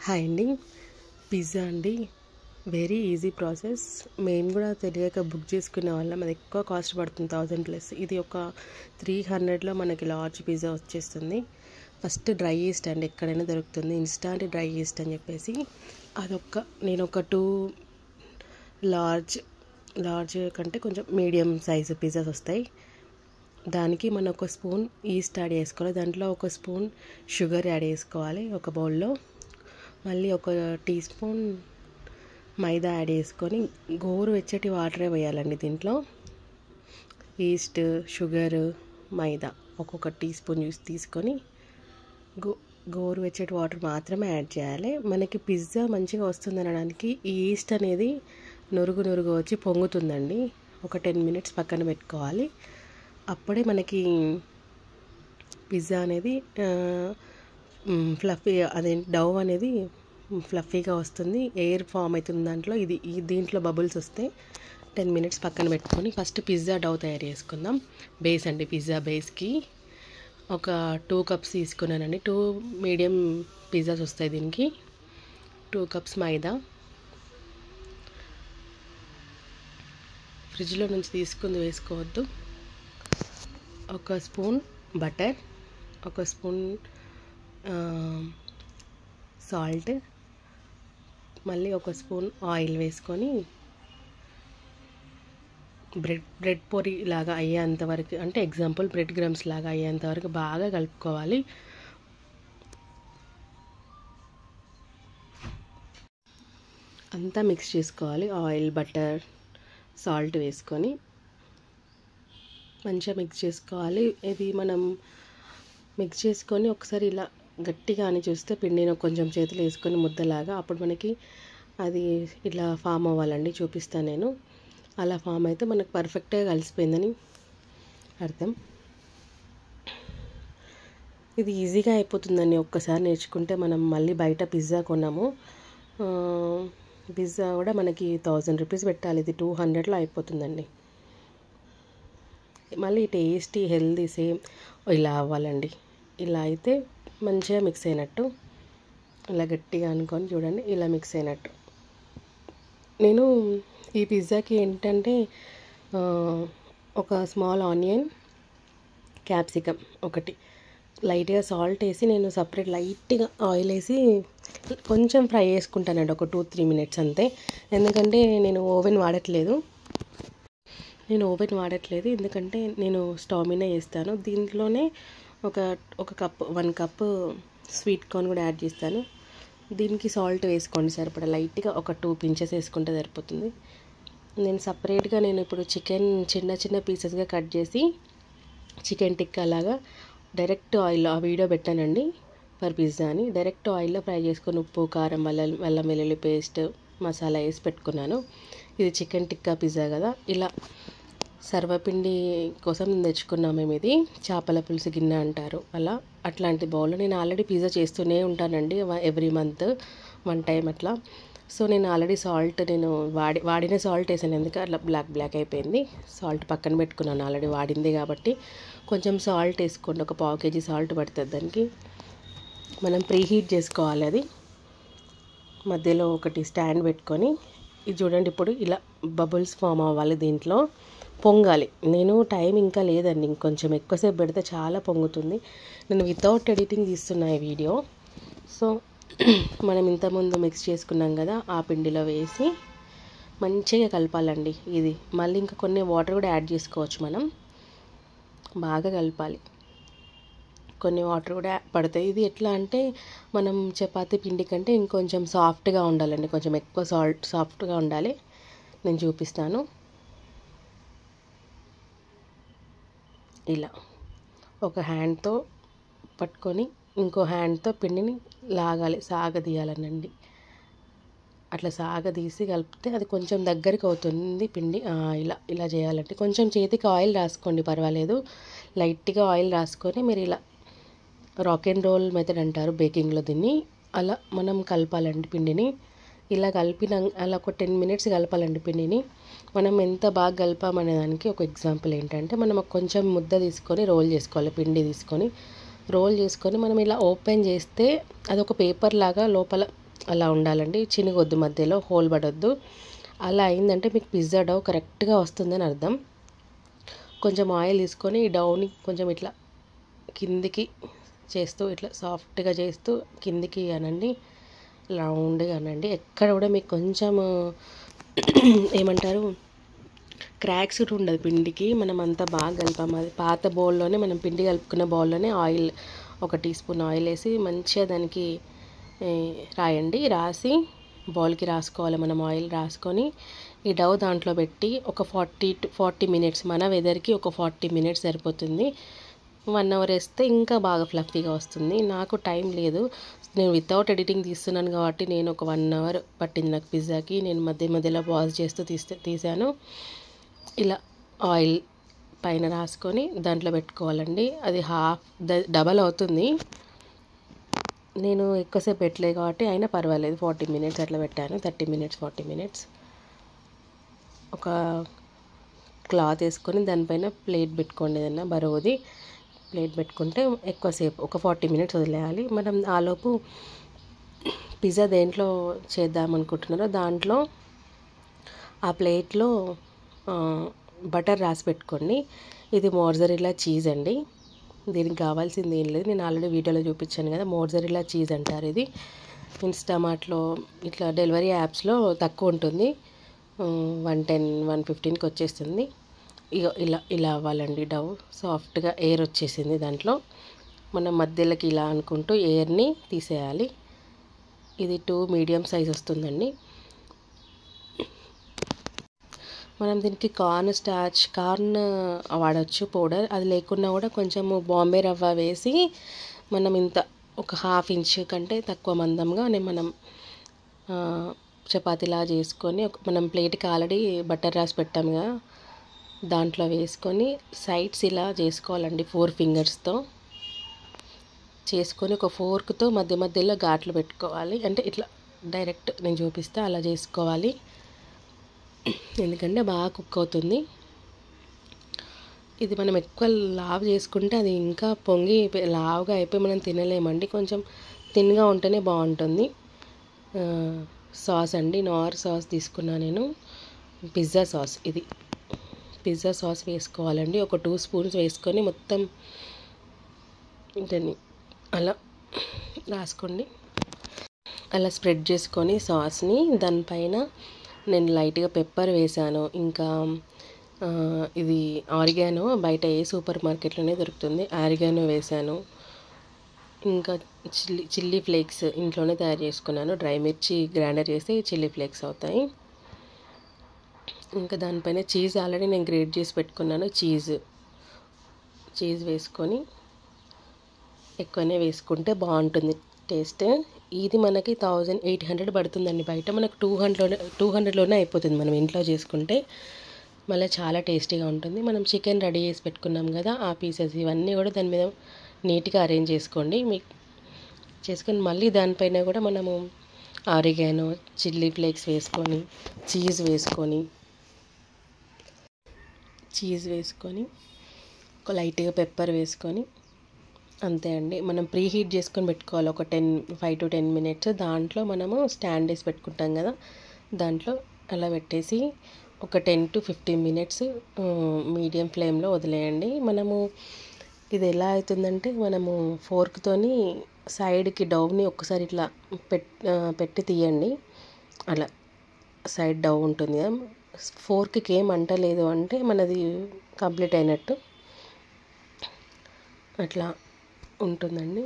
Hi అండి. Pizza అండి, very easy process. మేము కూడా తెలియక బుక్ చేసుకునే వాళ్ళం. అది ఎక్కువ కాస్ట్ పడుతుంది, 1000+. ఇది ఒక 300లో మనకి లార్జ్ పిజ్జా వచ్చేస్తుంది. ఫస్ట్ డ్రై ఈస్ట్ అండి, ఎక్కడైనా దొరుకుతుంది ఇన్స్టాంట్ డ్రై ఈస్ట్ అని చెప్పేసి. నేను ఒక 2 లార్జ్ కంటే కొంచెం మీడియం సైజు పిజ్జాస్ వస్తాయి. దానికి మనం ఒక స్పూన్ ఈస్ట్ యాడ్ చేసుకోవాలి. దాంట్లో ఒక స్పూన్ షుగర్ యాడ్ చేసుకోవాలి ఒక బౌల్లో. మళ్ళీ ఒక టీ స్పూన్ మైదా యాడ్ చేసుకొని గోరువెచ్చటి వాటరే వేయాలండి. దీంట్లో ఈస్ట్, షుగర్, మైదా ఒక్కొక్క టీ స్పూన్ తీసుకొని గోరువెచ్చటి వాటర్ మాత్రమే యాడ్ చేయాలి. మనకి పిజ్జా మంచిగా వస్తుంది అనడానికి ఈ ఈస్ట్ అనేది నురుగు వచ్చి పొంగుతుందండి. ఒక 10 మినిట్స్ పక్కన పెట్టుకోవాలి. అప్పుడే మనకి పిజ్జా అనేది ఫ్లఫీ, అదే డౌ అనేది ఫ్లఫీగా వస్తుంది. ఎయిర్ ఫామ్ అవుతుంది దాంట్లో. దీంట్లో బబుల్స్ వస్తే 10 మినిట్స్ పక్కన పెట్టుకొని ఫస్ట్ పిజ్జా డౌ తయారు చేసుకుందాం. బేస్ అండి, పిజ్జా బేస్కి ఒక 2 కప్స్ తీసుకున్నానండి. 2 మీడియం పిజ్జాస్ వస్తాయి దీనికి. 2 కప్స్ మైదా, ఫ్రిడ్జ్లో నుంచి తీసుకుంది వేసుకోవద్దు. ఒక స్పూన్ బటర్, ఒక స్పూన్ సాల్ట్, మళ్ళీ ఒక స్పూన్ ఆయిల్ వేసుకొని బ్రెడ్ పొరి లాగా అయ్యేంతవరకు, అంటే ఎగ్జాంపుల్ బ్రెడ్ గ్రమ్స్ లాగా అయ్యేంతవరకు బాగా కలుపుకోవాలి. అంతా మిక్స్ చేసుకోవాలి. ఆయిల్, బటర్, సాల్ట్ వేసుకొని మంచిగా మిక్స్ చేసుకోవాలి. ఇది మనం మిక్స్ చేసుకొని ఒకసారి ఇలా గట్టిగా అని చూస్తే పిండిని కొంచెం చేతులు వేసుకొని ముద్దలాగా, అప్పుడు మనకి అది ఇట్లా ఫామ్ అవ్వాలండి. చూపిస్తాను నేను. అలా ఫామ్ అయితే మనకు పర్ఫెక్ట్గా కలిసిపోయిందని అర్థం. ఇది ఈజీగా అయిపోతుందండి. ఒక్కసారి నేర్చుకుంటే మనం మళ్ళీ బయట పిజ్జా కొన్నాము. పిజ్జా కూడా మనకి 1000 రూపీస్ పెట్టాలి. ఇది 200లో అయిపోతుందండి. మళ్ళీ టేస్టీ, హెల్దీ, సేమ్ ఇలా అవ్వాలండి. ఇలా అయితే మంచిగా మిక్స్ అయినట్టు. ఇలా గట్టిగా అనుకొని చూడండి, ఇలా మిక్స్ అయినట్టు. నేను ఈ పిజ్జాకి ఏంటంటే ఒక స్మాల్ ఆనియన్, క్యాప్సికమ్ ఒకటి, లైట్గా సాల్ట్ వేసి నేను సపరేట్ లైట్గా ఆయిల్ వేసి కొంచెం ఫ్రై చేసుకుంటానండి. ఒక 2-3 మినిట్స్ అంతే. ఎందుకంటే నేను ఓవెన్ వాడట్లేదు. ఎందుకంటే నేను స్టవ్ మీద చేస్తాను. దీంట్లోనే ఒక కప్ 1 కప్ స్వీట్ కార్న్ కూడా యాడ్ చేస్తాను. దీనికి సాల్ట్ వేసుకోండి సరిపడా, లైట్గా ఒక 2 పించెస్ వేసుకుంటే సరిపోతుంది. నేను సపరేట్గా ఇప్పుడు చికెన్ చిన్న పీసెస్గా కట్ చేసి చికెన్ టిక్కా లాగా డైరెక్ట్ ఆయిల్లో, ఆ వీడియో పెట్టానండి పర్ పిజ్జా అని, డైరెక్ట్ ఆయిల్లో ఫ్రై చేసుకొని ఉప్పు, కారం, అల్లం వెల్లుల్లి పేస్ట్, మసాలా వేసి పెట్టుకున్నాను. ఇది చికెన్ టిక్కా పిజ్జా కదా. ఇలా సర్వపిండి కోసం తెచ్చుకున్నాం మేము. ఇది చేపల పులుసు గిన్నె అంటారు. అట్లాంటి బౌల్లో నేను ఆల్రెడీ పిజ్జా చేస్తూనే ఉంటానండి, ఎవ్రీ మంత్ 1 టైం అట్లా. సో నేను ఆల్రెడీ సాల్ట్ వాడిన సాల్ట్ వేసాను, ఎందుకంటే అట్లా బ్లాక్ అయిపోయింది. సాల్ట్ పక్కన పెట్టుకున్నాను ఆల్రెడీ వాడింది కాబట్టి. కొంచెం సాల్ట్ వేసుకోండి, ఒక 1/2 kg సాల్ట్ పడుతుంది దానికి. మనం ప్రీహీట్ చేసుకోవాలి. అది మధ్యలో ఒకటి స్టాండ్ పెట్టుకొని, ఇది చూడండి ఇప్పుడు ఇలా బబుల్స్ ఫామ్ అవ్వాలి, దీంట్లో పొంగాలి. టైం ఇంకా లేదండి, ఇంకొంచెం ఎక్కువసేపు పెడితే చాలా పొంగుతుంది. నేను వితౌట్ ఎడిటింగ్ తీస్తున్నా ఈ వీడియో. సో మనం ఇంతకుముందు మిక్స్ చేసుకున్నాం కదా, ఆ పిండిలో వేసి మంచిగా కలపాలండి. ఇది మళ్ళీ ఇంకా కొన్ని వాటర్ కూడా యాడ్ చేసుకోవచ్చు. మనం బాగా కలపాలి, కొన్ని వాటర్ కూడా పడతాయి. ఇది ఎట్లా అంటే మనం చపాతీ పిండి కంటే ఇంకొంచెం సాఫ్ట్గా ఉండాలండి, కొంచెం ఎక్కువ సాఫ్ట్గా ఉండాలి. నేను చూపిస్తాను. ఇలా ఒక హ్యాండ్తో పట్టుకొని ఇంకో హ్యాండ్తో పిండిని లాగాలి, సాగదీయాలనండి. అట్లా సాగదీసి కలిపితే అది కొంచెం దగ్గరికి అవుతుంది పిండి. ఇలా చేయాలంటే కొంచెం చేతికి ఆయిల్ రాసుకోండి, పర్వాలేదు. లైట్గా ఆయిల్ రాసుకొని మీరు ఇలా రాక్ అండ్ రోల్ మెథడ్ అంటారు బేకింగ్లో దీన్ని. అలా మనం కలపాలండి పిండిని. ఇలా అలా ఒక 10 మినిట్స్ కలపాలండి పిండిని. మనం ఎంత బాగా కలిపామనే దానికి ఒక ఎగ్జాంపుల్ ఏంటంటే, మనం కొంచెం ముద్ద తీసుకొని రోల్ చేసుకోవాలి. పిండి తీసుకొని రోల్ చేసుకొని మనం ఇలా ఓపెన్ చేస్తే అదొక పేపర్ లాగా లోపల అలా ఉండాలండి, చినిగొద్దు, మధ్యలో హోల్ పడొద్దు. అలా అయిందంటే మీకు పిజ్జా డౌ కరెక్ట్గా వస్తుందని అర్థం. కొంచెం ఆయిల్ తీసుకొని ఈ డౌని కొంచెం ఇట్లా కిందికి చేస్తూ, ఇట్లా సాఫ్ట్గా చేస్తూ కిందికి అనండి, రౌండ్గా అనండి. ఎక్కడ కూడా మీకు కొంచెం ఏమంటారు క్రాక్స్ కూడా ఉండదు పిండికి. మనం అంతా బాగా కలిపాము. అది పాత బౌల్లోనే, మనం పిండి కలుపుకున్న బౌల్లోనే ఆయిల్, 1 టీ స్పూన్ ఆయిల్ వేసి మంచిగా దానికి రాయండి. రాసి బౌల్కి రాసుకోవాలి. మనం ఆయిల్ రాసుకొని ఈ డౌ దాంట్లో పెట్టి ఒక 40 మినిట్స్, మన వెదర్కి ఒక 40 మినిట్స్ సరిపోతుంది. 1 అవర్ వేస్తే ఇంకా బాగా ఫ్లఫీగా వస్తుంది. నాకు టైం లేదు, నేను వితౌట్ ఎడిటింగ్ తీస్తున్నాను కాబట్టి నేను ఒక 1 అవర్ పట్టింది నాకు పిజ్జాకి. నేను మధ్యలో పాజ్ చేస్తూ తీసాను. ఇలా ఆయిల్ పైన రాసుకొని దాంట్లో పెట్టుకోవాలండి. అది డబల్ అవుతుంది. నేను ఎక్కువసేపు పెట్టలేదు కాబట్టి అయినా పర్వాలేదు, 40 మినిట్స్ అట్లా పెట్టాను. 30 మినిట్స్ 40 మినిట్స్. ఒక క్లాత్ వేసుకొని దానిపైన ప్లేట్ పెట్టుకోండి, ఏదన్నా బరువుది ప్లేట్ పెట్టుకుంటే ఎక్కువసేపు, ఒక 40 మినిట్స్ వదిలేయాలి. మనం ఆలోపు పిజ్జా దేంట్లో చేద్దాం అనుకుంటున్నారో దాంట్లో ఆ ప్లేట్లో బటర్ రాసి పెట్టుకోండి. ఇది మోజరెల్లా చీజ్ అండి. దీనికి కావాల్సింది ఏం లేదు, నేను ఆల్రెడీ వీడియోలో చూపించాను కదా, మోజరెల్లా చీజ్ అంటారు. ఇది ఇన్స్టామార్ట్లో ఇట్లా డెలివరీ యాప్స్లో తక్కువ ఉంటుంది, 110 115కి వచ్చేస్తుంది. ఇక ఇలా అవ్వాలండి డౌ. సాఫ్ట్గా ఎయిర్ వచ్చేసింది దాంట్లో. మనం మధ్యలోకి ఇలా అనుకుంటూ ఎయిర్ని తీసేయాలి. ఇది 2 మీడియం సైజ్ వస్తుందండి. మనం దీనికి కార్న్ వాడచ్చు పౌడర్. అది లేకున్నా కూడా కొంచెము బాంబే రవ్వ వేసి మనం ఇంత ఒక 1/2 ఇంచ్ కంటే తక్కువ మందంగా మనం చపాతీలా చేసుకొని, మనం ప్లేట్కి ఆల్రెడీ బటర్ రాసి పెట్టాము కదా, దాంట్లో వేసుకొని సైడ్స్ ఇలా చేసుకోవాలండి. 4 ఫింగర్స్తో చేసుకొని ఒక ఫోర్క్తో మధ్యలో ఘాట్లు పెట్టుకోవాలి. అంటే ఇట్లా డైరెక్ట్ నేను చూపిస్తే అలా చేసుకోవాలి, ఎందుకంటే బాగా కుక్ అవుతుంది. ఇది మనం ఎక్కువ లావు చేసుకుంటే అది ఇంకా పొంగి లావుగా అయిపోయి మనం తినలేమండి. కొంచెం థిన్గా ఉంటేనే బాగుంటుంది. సాస్ అండి, నార్ సాస్ తీసుకున్నా నేను, పిజ్జా సాస్. ఇది పిజ్జా సాస్ వేసుకోవాలండి. ఒక 2 స్పూన్స్ వేసుకొని మొత్తం దీన్ని అలా రాసుకోండి. అలా స్ప్రెడ్ చేసుకొని సాస్ని దానిపైన నేను లైట్గా పెప్పర్ వేసాను. ఇంకా ఇది ఆరిగానో బయట ఏ సూపర్ మార్కెట్లోనే దొరుకుతుంది, ఆరిగానో వేసాను. ఇంకా చిల్లీ ఫ్లేక్స్ ఇంట్లోనే తయారు చేసుకున్నాను. డ్రై మిర్చి గ్రైండర్ చేస్తే చిల్లీ ఫ్లేక్స్ అవుతాయి. ఇంకా దానిపైన చీజ్ ఆల్రెడీ నేను గ్రేట్ చేసి పెట్టుకున్నాను. చీజ్ వేసుకొని ఎక్కువనే వేసుకుంటే బాగుంటుంది టేస్ట్. ఇది మనకి 1800 పడుతుందండి. బయట మనకు 200లోనే అయిపోతుంది మనం ఇంట్లో చేసుకుంటే. మళ్ళీ చాలా టేస్టీగా ఉంటుంది. మనం చికెన్ రెడీ చేసి పెట్టుకున్నాం కదా, ఆ పీసెస్ ఇవన్నీ కూడా దాని మీద నీట్గా అరేంజ్ చేసుకోండి. మీకు చేసుకొని మళ్ళీ దానిపైన కూడా మనము ఆరిగానో, చిల్లీ ఫ్లేక్స్ వేసుకొని, చీజ్ వేసుకొని ఒక లైట్గా పెప్పర్ వేసుకొని, అంతే అండి. మనం ప్రీ హీట్ చేసుకొని పెట్టుకోవాలి ఒక 5 to 10 మినిట్స్. దాంట్లో మనము స్టాండ్ వేసి పెట్టుకుంటాం కదా, దాంట్లో అలా పెట్టేసి ఒక 10 to 15 మినిట్స్ మీడియం ఫ్లేమ్లో వదిలేయండి. మనము ఇది ఎలా అవుతుందంటే, మనము ఫోర్క్తోని సైడ్కి డౌని ఒక్కసారి ఇట్లా పెట్టి తీయండి. అలా సైడ్ డౌ ఉంటుంది కదా, ఫోర్క్కి ఏం అంటలేదు అంటే మనది కంప్లీట్ అయినట్టు. అట్లా ఉంటుందండి.